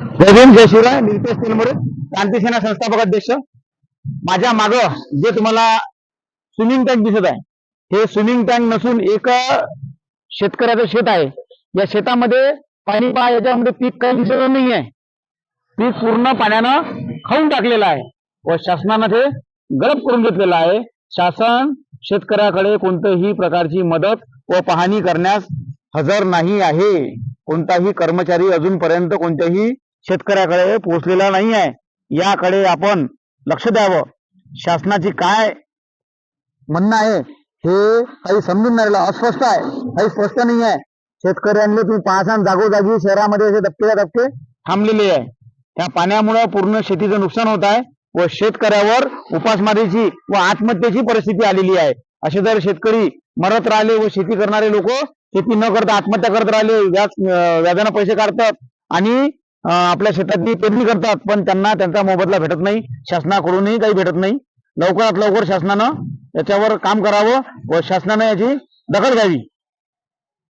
जय भीम जय शिवराय. नितेश तेलमोरे, क्रांतिसेना संस्थापक अध्यक्ष. माझ्या मागं जे तुम्हाला स्विमिंग टँक दिसत आहे, हे स्विमिंग टँक नसून एक शेतकऱ्याचं शेत आहे. या शेतामध्ये पाणी पहा, याच्यामध्ये पीक काही दिसत नाही आहे. पीक पूर्ण पाण्यानं खाऊन टाकलेलं आहे व शासनानं ते गळप करून घेतलेलं आहे. शासन शेतकऱ्याकडे कोणत्याही प्रकारची मदत व पाहणी करण्यास हजर नाही आहे. कोणताही कर्मचारी अजूनपर्यंत कोणत्याही शेतकऱ्याकडे पोहोचलेला नाही आहे. याकडे आपण लक्ष द्यावं. शासनाची काय म्हणणं आहे हे काही समजून नाही राहिलं. अस्पष्ट आहे, काही स्पष्ट नाही आहे. शेतकऱ्यांना तुम्ही पाहसान जागोजागी शहरामध्ये असे धक्के थांबलेले आहे. त्या पाण्यामुळे पूर्ण शेतीचं नुकसान होत आहे व शेतकऱ्यावर उपासमारीची व आत्महत्येची परिस्थिती आलेली आहे. असे जर शेतकरी मरत राहिले व शेती करणारे लोक शेती न करता आत्महत्या करत राहिले, व्याजानं पैसे काढतात आणि आपल्या शेतातली पेरणी करतात, पण त्यांना त्यांचा मोबदला भेटत नाही. शासनाकडूनही काही भेटत नाही. लवकरात लवकर शासनानं याच्यावर काम करावं व शासनानं याची दखल घ्यावी.